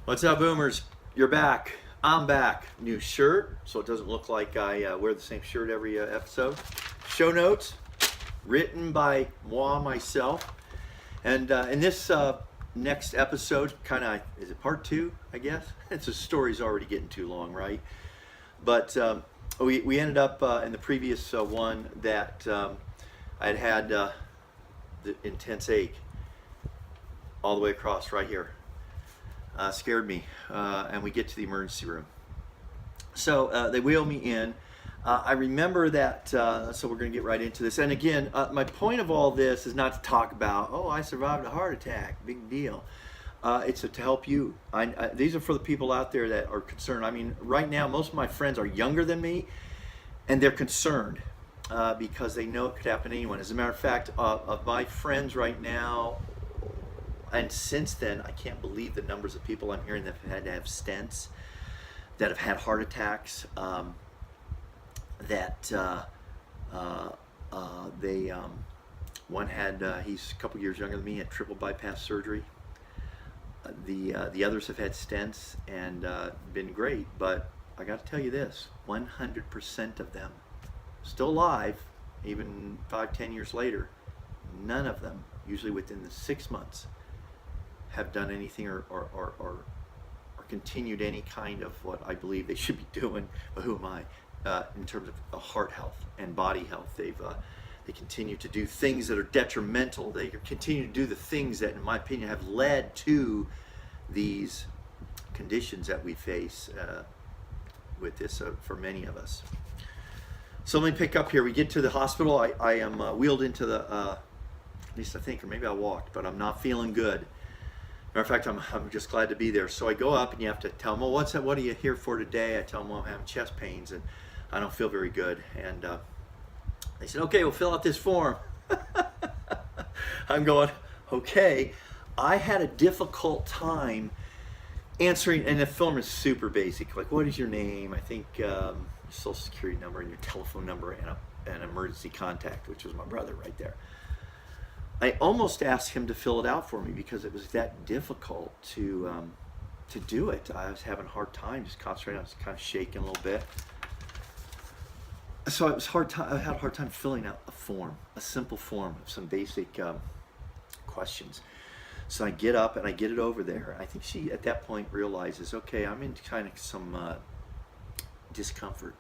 What's up, boomers? You're back. I'm back. New shirt, so it doesn't look like I wear the same shirt every episode. Show notes, written by moi, myself. And in this next episode, is it part two, I guess? It's a story's already getting too long, right? But we ended up in the previous one that I'd had the intense ache all the way across right here. Scared me, and we get to the emergency room. So they wheel me in. I remember that, so we're going to get right into this. And again, my point of all this is not to talk about, oh, I survived a heart attack, big deal. It's to help you. These are for the people out there that are concerned. I mean, right now, most of my friends are younger than me, and they're concerned because they know it could happen to anyone. As a matter of fact, of my friends right now, and since then, I can't believe the numbers of people I'm hearing that have had to have stents, that have had heart attacks, one had, he's a couple years younger than me, had triple bypass surgery. The others have had stents and been great, but I got to tell you this, 100% of them still alive, even 5-10 years later. None of them, usually within the 6 months, have done anything or continued any kind of what I believe they should be doing, but who am I, in terms of heart health and body health. They continue to do things that are detrimental. They continue to do the things that, in my opinion, have led to these conditions that we face with this for many of us. So let me pick up here. We get to the hospital. I am wheeled into the, at least I think, or maybe I walked, but I'm not feeling good. Matter of fact, I'm just glad to be there. So I go up and you have to tell them, well, what are you here for today? I tell them, well, I'm having chest pains and I don't feel very good. And they said, okay, we'll fill out this form. I'm going, okay. I had a difficult time answering, and the form is super basic. Like, what is your name? I think your social security number and your telephone number and an emergency contact, which was my brother right there. I almost asked him to fill it out for me because it was that difficult to do it. I was having a hard time just concentrating. I was kind of shaking a little bit. So I had a hard time filling out a form, a simple form of some basic questions. So I get up and I get it over there. I think she, at that point, realizes, okay, I'm in kind of some discomfort.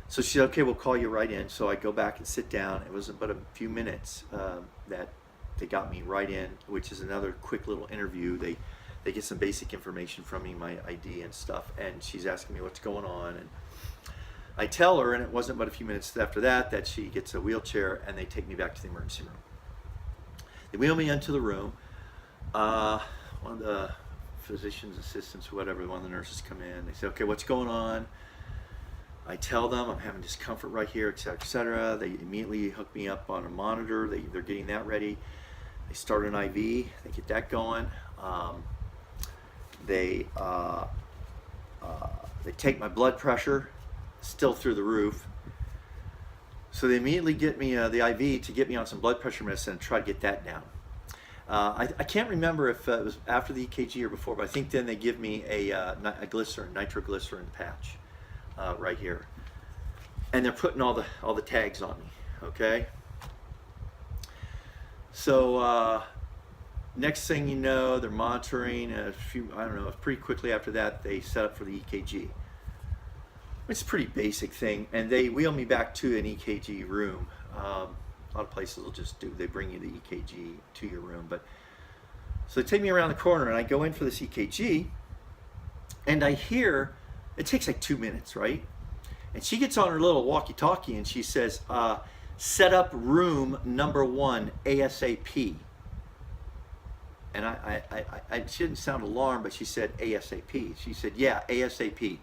So she said, okay, we'll call you right in. So I go back and sit down. It was about a few minutes that they got me right in, which is another quick little interview. They get some basic information from me, my ID and stuff, and she's asking me what's going on. And I tell her, and it wasn't but a few minutes after that she gets a wheelchair and they take me back to the emergency room. They wheel me into the room. One of the physician's assistants, whatever, one of the nurses come in. They say, okay, what's going on? I tell them I'm having discomfort right here, et cetera, et cetera. They immediately hook me up on a monitor. They're getting that ready. They start an IV. They get that going. They take my blood pressure, still through the roof. So they immediately get me the IV to get me on some blood pressure medicine and try to get that down. I can't remember if it was after the EKG or before, but I think then they give me a nitroglycerin patch. Right here, and they're putting all the tags on me. Okay, so next thing you know, they're monitoring pretty quickly after that they set up for the EKG. It's a pretty basic thing, and they wheel me back to an EKG room. A lot of places will just they bring you the EKG to your room, but so they take me around the corner and I go in for this EKG, and I hear. It takes like 2 minutes, right? And she gets on her little walkie-talkie and she says, set up room number 1 ASAP. And she didn't sound alarmed, but she said ASAP. She said, yeah, ASAP.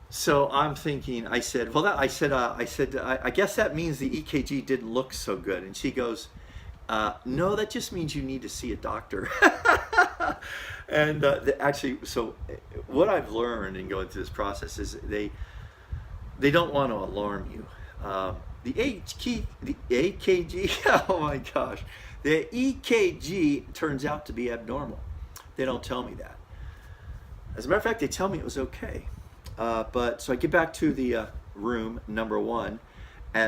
So I'm thinking, I said, I guess that means the EKG didn't look so good. And she goes, no, that just means you need to see a doctor. And actually, so what I've learned in going through this process is they don't want to alarm you. The EKG, oh my gosh, the EKG turns out to be abnormal. They don't tell me that. As a matter of fact, they tell me it was okay. But so I get back to the room number 1,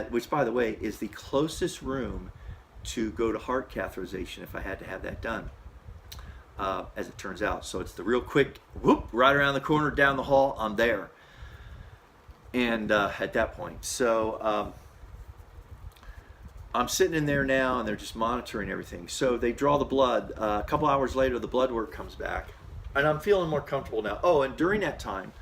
which, by the way, is the closest room to go to heart catheterization if I had to have that done, as it turns out. So it's the real quick whoop, right around the corner, down the hall. I'm there. And at that point, so I'm sitting in there now, and they're just monitoring everything. So they draw the blood. A couple hours later, the blood work comes back, and I'm feeling more comfortable now. Oh, and during that time,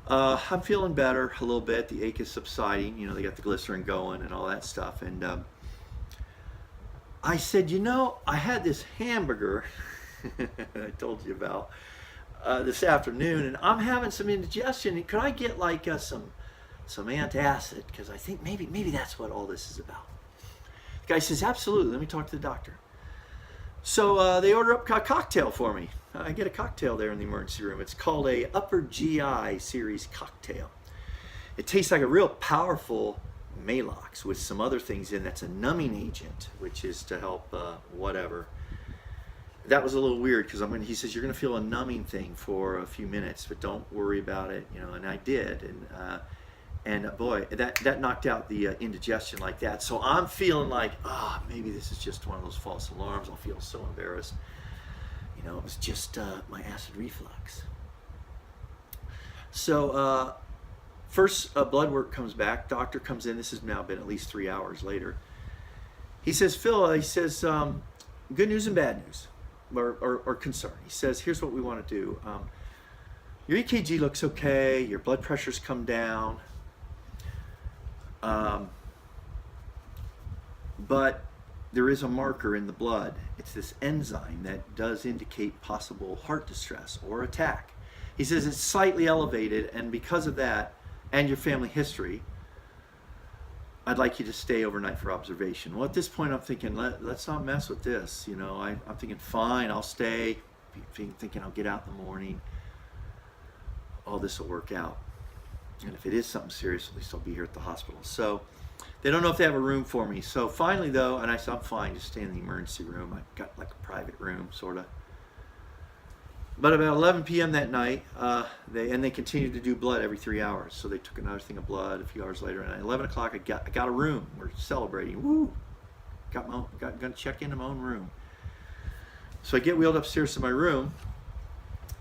I'm feeling better a little bit. The ache is subsiding. You know, they got the glycerin going and all that stuff. And I said, you know, I had this hamburger I told you about this afternoon, and I'm having some indigestion. Could I get like some antacid? Because I think maybe that's what all this is about. The guy says, absolutely. Let me talk to the doctor. So they order up a cocktail for me. I get a cocktail there in the emergency room. It's called a Upper GI Series cocktail. It tastes like a real powerful Malox with some other things in. That's a numbing agent, which is to help whatever. That was a little weird because he says you're going to feel a numbing thing for a few minutes, but don't worry about it, you know. And I did, and boy, that knocked out the indigestion like that. So I'm feeling like, maybe this is just one of those false alarms. I'll feel so embarrassed. You know, it was just my acid reflux. So first blood work comes back. Doctor comes in. This has now been at least 3 hours later. He says, Phil, good news and bad news, or concern. He says, here's what we want to do. Your EKG looks okay. Your blood pressure's come down. But there is a marker in the blood. It's this enzyme that does indicate possible heart distress or attack. He says it's slightly elevated, and because of that and your family history, I'd like you to stay overnight for observation. Well, at this point, I'm thinking, let's not mess with this. You know, I'm thinking, fine, I'll stay. Thinking I'll get out in the morning. All this will work out. And if it is something serious, at least I'll be here at the hospital. So they don't know if they have a room for me. So finally, though, and I said, I'm fine, just stay in the emergency room. I've got like a private room, sort of. But about 11 p.m. that night, they continued to do blood every 3 hours. So they took another thing of blood a few hours later. And at 11 o'clock, I got a room. We're celebrating. Woo! Gonna check into my own room. So I get wheeled upstairs to my room.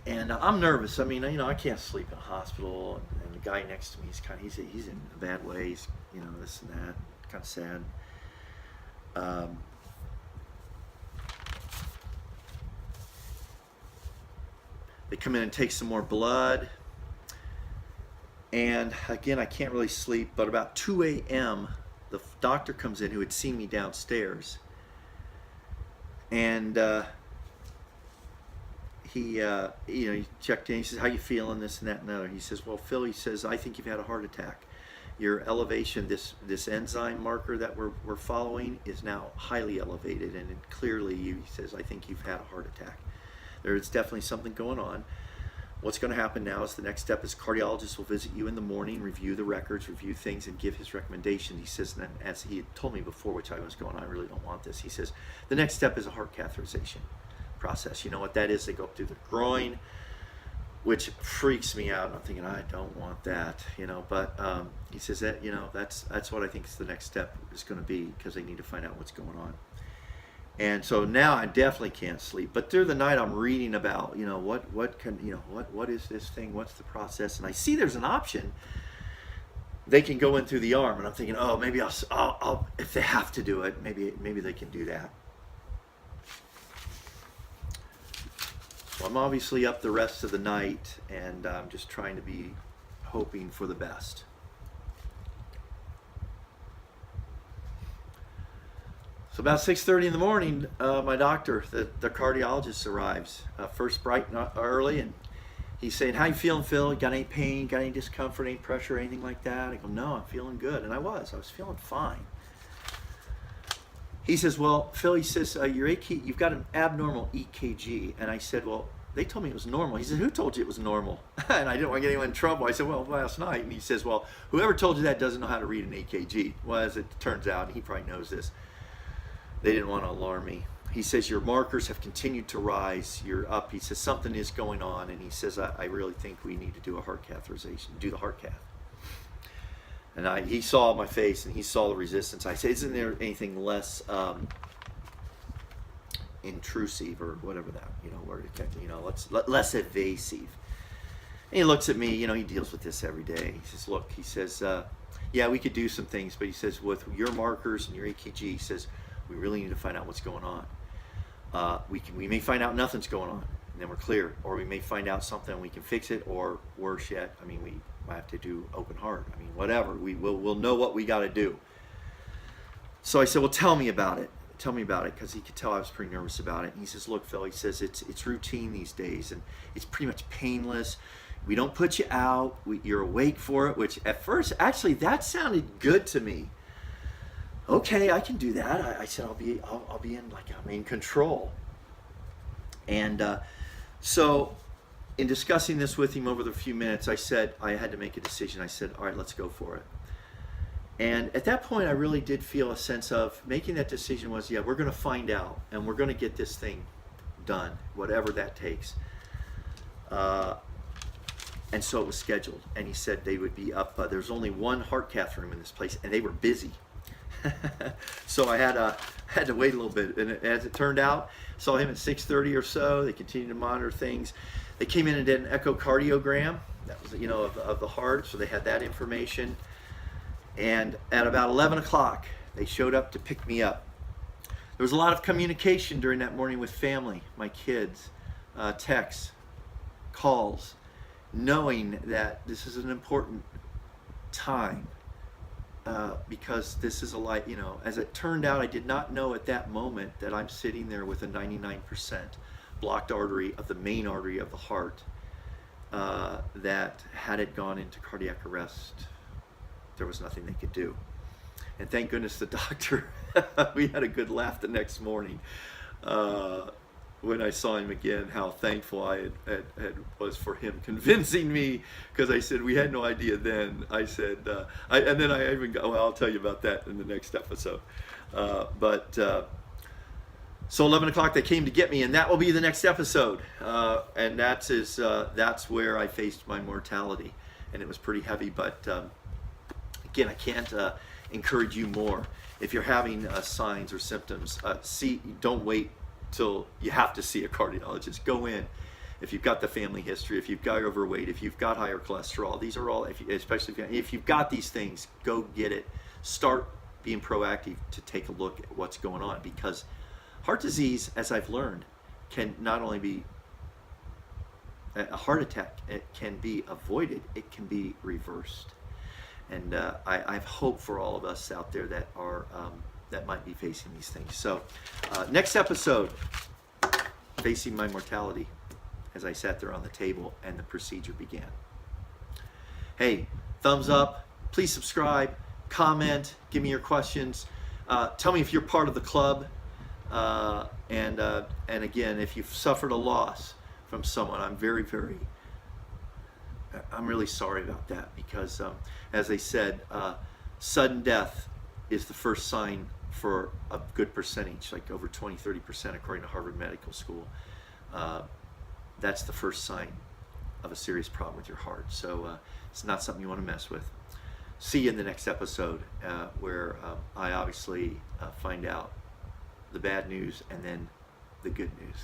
And I'm nervous. I mean, you know, I can't sleep in a hospital. And the guy next to me, he's in a bad way. He's, you know, this and that. Kind of sad. They come in and take some more blood. And again, I can't really sleep. But about 2 a.m., the doctor comes in who had seen me downstairs. And he checked in. He says, how you feeling, this and that and the other. He says, well, Phil, he says, I think you've had a heart attack. Your elevation, this enzyme marker that we're following is now highly elevated. And clearly, he says, I think you've had a heart attack. There is definitely something going on. What's going to happen now is the next step is cardiologist will visit you in the morning, review the records, review things, and give his recommendation. He says, and as he had told me before, which I was going, I really don't want this. He says, the next step is a heart catheterization process. You know what that is? They go up through the groin, which freaks me out. I'm thinking, I don't want that, you know. But he says that, you know, that's what I think is the next step is going to be, because they need to find out what's going on. And so now I definitely can't sleep. But through the night, I'm reading about, you know, what is this thing? What's the process? And I see there's an option. They can go in through the arm, and I'm thinking, oh, maybe I'll if they have to do it, maybe they can do that. So I'm obviously up the rest of the night, and I'm just trying to be hoping for the best. So about 6:30 in the morning, my doctor, the cardiologist, arrives. First bright and early, and he's saying, how you feeling, Phil? Got any pain, got any discomfort, any pressure, anything like that? I go, no, I'm feeling good. And I was feeling fine. He says, well, Phil, he says, you've got an abnormal EKG. And I said, well, they told me it was normal. He said, who told you it was normal? And I didn't want to get anyone in trouble. I said, well, last night. And he says, well, whoever told you that doesn't know how to read an EKG. Well, as it turns out, he probably knows this. They didn't want to alarm me. he says, your markers have continued to rise. You're up. He says, something is going on. And he says, I really think we need to do a heart catheterization, do the heart cath. And he saw my face and he saw the resistance. I said, isn't there anything less intrusive or whatever that, word, less evasive? And he looks at me, he deals with this every day. He says, look, he says, yeah, we could do some things, but he says, with your markers and your EKG, he says, we really need to find out what's going on. We may find out nothing's going on, and then we're clear, or we may find out something and we can fix it, or worse yet, we might have to do open heart. Whatever. We'll know what we got to do. So I said, well, tell me about it. Tell me about it, because he could tell I was pretty nervous about it. And he says, look, Phil, he says, it's routine these days, and it's pretty much painless. We don't put you out. You're awake for it, which at first, actually, that sounded good to me. Okay, I can do that. I said, I'll be in, I'm in control. And so in discussing this with him over the few minutes, I said, I had to make a decision. I said, all right, let's go for it. And at that point, I really did feel a sense of making that decision was, yeah, we're going to find out, and we're going to get this thing done, whatever that takes. And so it was scheduled, and he said they would be up. There's only one heart cath room in this place, and they were busy. So I had to wait a little bit, and as it turned out, saw him at 6:30 or so. They continued to monitor things. They came in and did an echocardiogram. That was, of the heart, so they had that information. And at about 11 o'clock, they showed up to pick me up. There was a lot of communication during that morning with family, my kids, texts, calls, knowing that this is an important time. Because this is a light, as it turned out, I did not know at that moment that I'm sitting there with a 99% blocked artery of the main artery of the heart, that had it gone into cardiac arrest, there was nothing they could do. And thank goodness the doctor, we had a good laugh the next morning. When I saw him again, how thankful I had was for him convincing me, because I said we had no idea then. I said, and then I even got, well, I'll tell you about that in the next episode. So 11 o'clock they came to get me, and that will be the next episode. And that's where I faced my mortality, and it was pretty heavy. But again, I can't encourage you more. If you're having signs or symptoms, don't wait till you have to see a cardiologist. Go in. If you've got the family history, if you've got overweight, if you've got higher cholesterol, these are all, especially if you've got these things, go get it. Start being proactive to take a look at what's going on, because heart disease, as I've learned, can not only be a heart attack, it can be avoided, it can be reversed. And I have hope for all of us out there that are that might be facing these things. So next episode, facing my mortality, as I sat there on the table and the procedure began. Hey, thumbs up, please subscribe, comment, give me your questions, tell me if you're part of the club, and again, if you've suffered a loss from someone, I'm really sorry about that, because as they said, sudden death is the first sign for a good percentage, like over 20-30% according to Harvard Medical School. That's the first sign of a serious problem with your heart. So it's not something you want to mess with. See you in the next episode, where I obviously find out the bad news and then the good news.